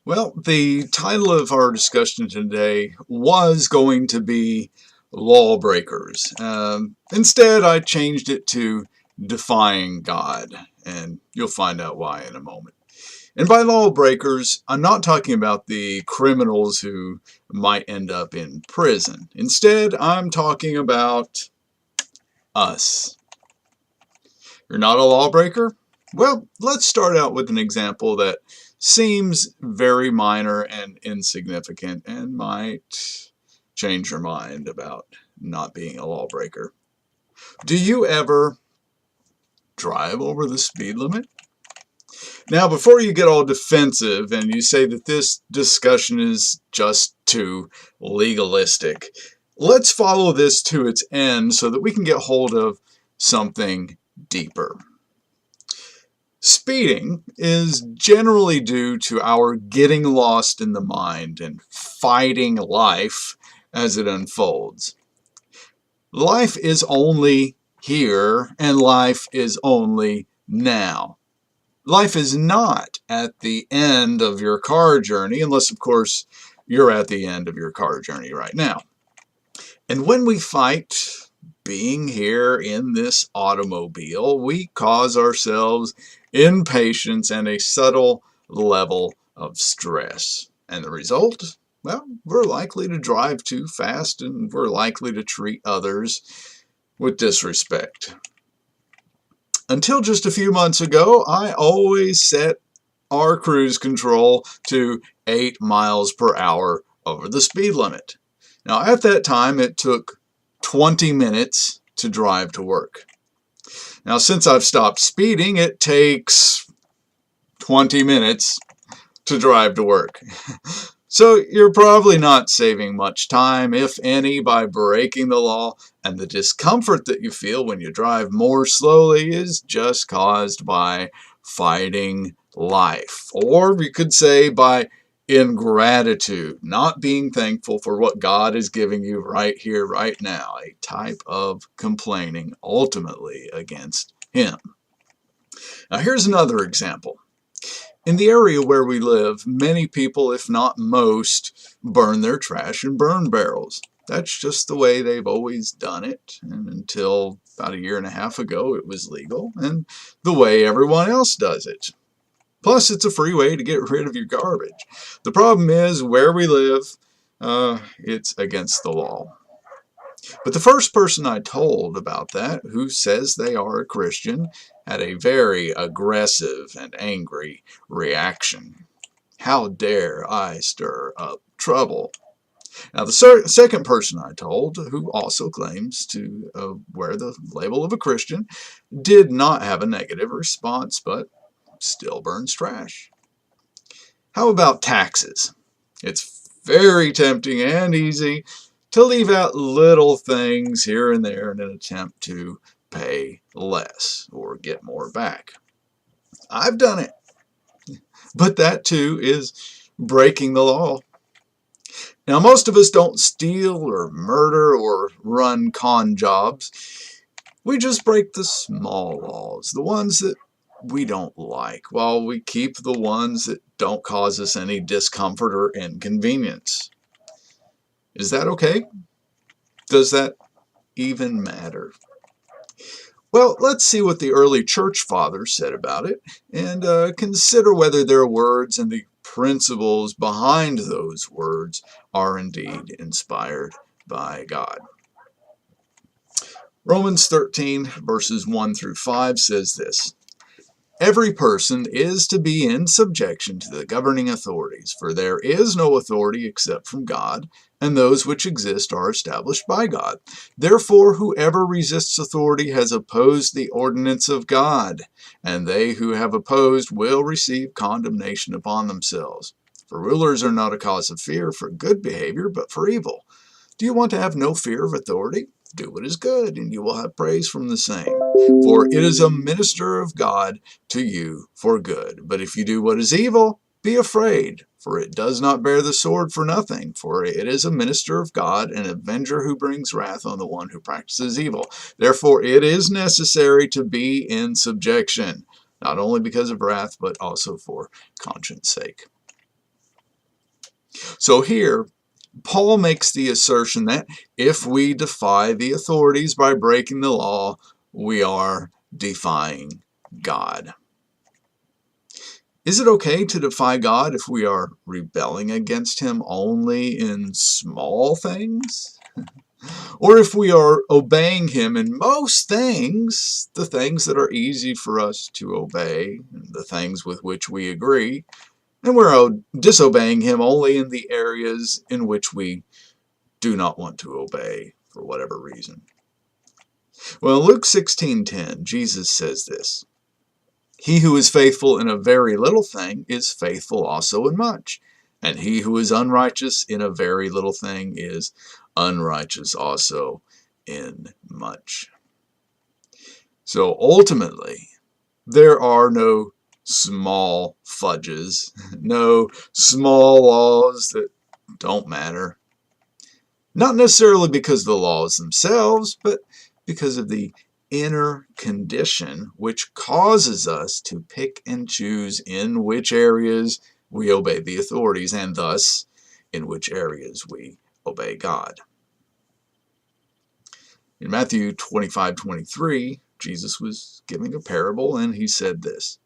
Well, the title of our discussion today was going to be Lawbreakers. Instead, I changed it to Defying God, and you'll find out why in a moment. And by lawbreakers, I'm not talking about the criminals who might end up in prison. Instead, I'm talking about us. You're not a lawbreaker? Well, let's start out with an example that seems very minor and insignificant and might change your mind about not being a lawbreaker. Do you ever drive over the speed limit? Now, before you get all defensive and you say that this discussion is just too legalistic, let's follow this to its end so that we can get hold of something deeper. Speeding is generally due to our getting lost in the mind and fighting life as it unfolds. Life is only here, and life is only now. Life is not at the end of your car journey, unless, of course, you're at the end of your car journey right now. And when we fight being here in this automobile, we cause ourselves impatience and a subtle level of stress. And the result? Well, we're likely to drive too fast and we're likely to treat others with disrespect. Until just a few months ago, I always set our cruise control to 8 miles per hour over the speed limit. Now, at that time, it took 20 minutes to drive to work. Now, since I've stopped speeding, it takes 20 minutes to drive to work. So you're probably not saving much time, if any, by breaking the law, and the discomfort that you feel when you drive more slowly is just caused by fighting life. Or you could say by ingratitude, not being thankful for what God is giving you right here, right now, a type of complaining ultimately against Him. Now here's another example. In the area where we live, many people, if not most, burn their trash in burn barrels. That's just the way they've always done it, and until about a year and a half ago it was legal, and the way everyone else does it. Plus, it's a free way to get rid of your garbage. The problem is, where we live, it's against the law. But the first person I told about that, who says they are a Christian, had a very aggressive and angry reaction. How dare I stir up trouble? Now, the second person I told, who also claims to wear the label of a Christian, did not have a negative response, but still burns trash. How about taxes? It's very tempting and easy to leave out little things here and there in an attempt to pay less or get more back. I've done it, but that too is breaking the law. Now, most of us don't steal or murder or run con jobs. We just break the small laws, the ones that we don't like, while we keep the ones that don't cause us any discomfort or inconvenience. Is that okay? Does that even matter? Well, let's see what the early church fathers said about it, and consider whether their words and the principles behind those words are indeed inspired by God. Romans 13, verses 1 through 5 says this: Every person is to be in subjection to the governing authorities, for there is no authority except from God, and those which exist are established by God. Therefore, whoever resists authority has opposed the ordinance of God, and they who have opposed will receive condemnation upon themselves. For rulers are not a cause of fear for good behavior, but for evil. Do you want to have no fear of authority? Do what is good, and you will have praise from the same. For it is a minister of God to you for good. But if you do what is evil, be afraid, for it does not bear the sword for nothing. For it is a minister of God, an avenger who brings wrath on the one who practices evil. Therefore it is necessary to be in subjection. not only because of wrath, but also for conscience sake. So here, Paul makes the assertion that if we defy the authorities by breaking the law, we are defying God. Is it okay to defy God if we are rebelling against Him only in small things? Or if we are obeying Him in most things, the things that are easy for us to obey, the things with which we agree, and we're disobeying Him only in the areas in which we do not want to obey for whatever reason? Well, in Luke 16:10, Jesus says this: "He who is faithful in a very little thing is faithful also in much, and he who is unrighteous in a very little thing is unrighteous also in much." So ultimately, there are no small fudges, no small laws that don't matter. Not necessarily because of the laws themselves, but because of the inner condition which causes us to pick and choose in which areas we obey the authorities, and thus in which areas we obey God. In Matthew 25:23, Jesus was giving a parable, and he said this: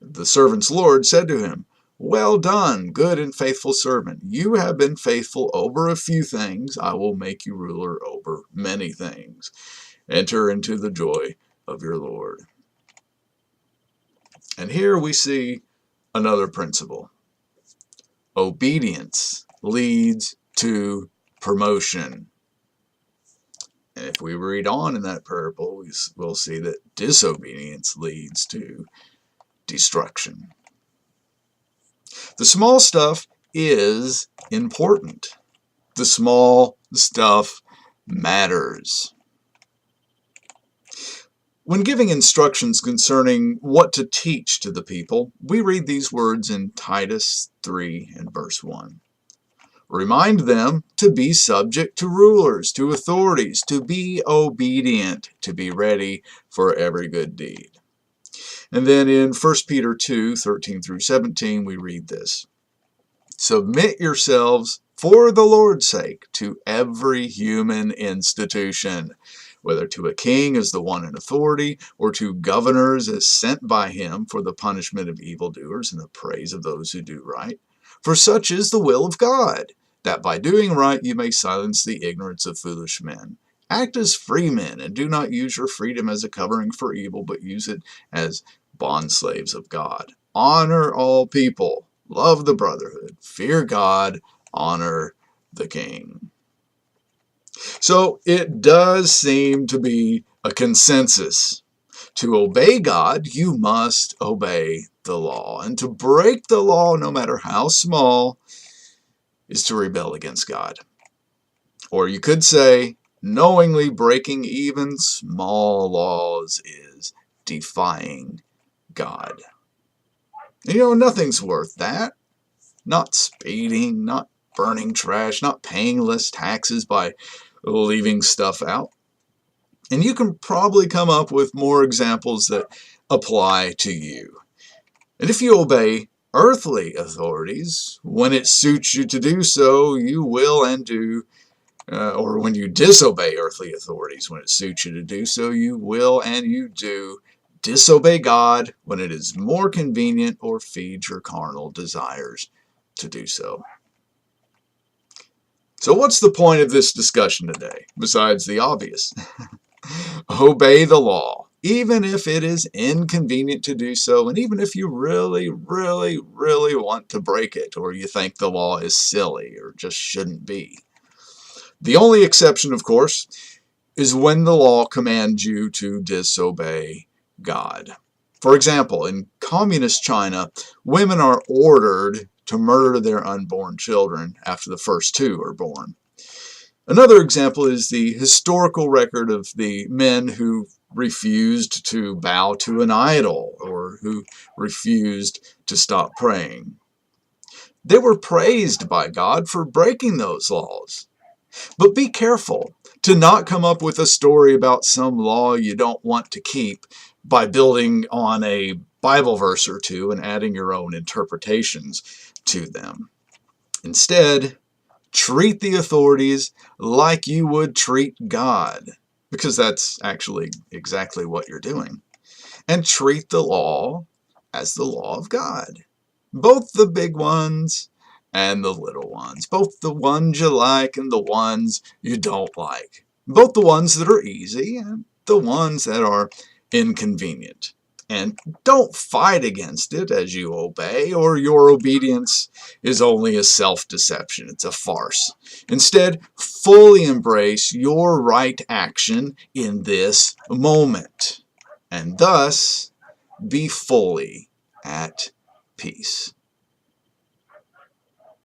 "The servant's Lord said to him, 'Well done, good and faithful servant. You have been faithful over a few things. I will make you ruler over many things. Enter into the joy of your Lord.'" And here we see another principle. Obedience leads to promotion. And if we read on in that parable, we'll see that disobedience leads to destruction. The small stuff is important. The small stuff matters. When giving instructions concerning what to teach to the people, we read these words in Titus 3 and verse 1. "Remind them to be subject to rulers, to authorities, to be obedient, to be ready for every good deed." And then in 1 Peter 2, 13 through 17, we read this: "Submit yourselves for the Lord's sake to every human institution, whether to a king as the one in authority, or to governors as sent by him for the punishment of evildoers and the praise of those who do right. For such is the will of God, that by doing right you may silence the ignorance of foolish men. Act as free men, and do not use your freedom as a covering for evil, but use it as bondslaves of God. Honor all people, love the brotherhood, fear God, honor the king." So it does seem to be a consensus. To obey God, you must obey the law. And to break the law, no matter how small, is to rebel against God. Or you could say, knowingly breaking even small laws is defying God. Nothing's worth that. Not speeding, not burning trash, not paying less taxes by leaving stuff out. And you can probably come up with more examples that apply to you. And if you obey earthly authorities, when it suits you to do so, you will and do, or when you disobey earthly authorities, when it suits you to do so, you will and you do disobey God when it is more convenient or feeds your carnal desires to do so. So what's the point of this discussion today, besides the obvious? Obey the law, even if it is inconvenient to do so, and even if you really, really, really want to break it, or you think the law is silly or just shouldn't be. The only exception, of course, is when the law commands you to disobey God. For example, in communist China, women are ordered to murder their unborn children after the first two are born. Another example is the historical record of the men who refused to bow to an idol or who refused to stop praying. They were praised by God for breaking those laws. But be careful to not come up with a story about some law you don't want to keep by building on a Bible verse or two and adding your own interpretations to them. Instead, treat the authorities like you would treat God, because that's actually exactly what you're doing. And treat the law as the law of God. Both the big ones and the little ones. Both the ones you like and the ones you don't like. Both the ones that are easy and the ones that are inconvenient. And don't fight against it as you obey, or your obedience is only a self-deception. It's a farce. Instead, fully embrace your right action in this moment, and thus be fully at peace.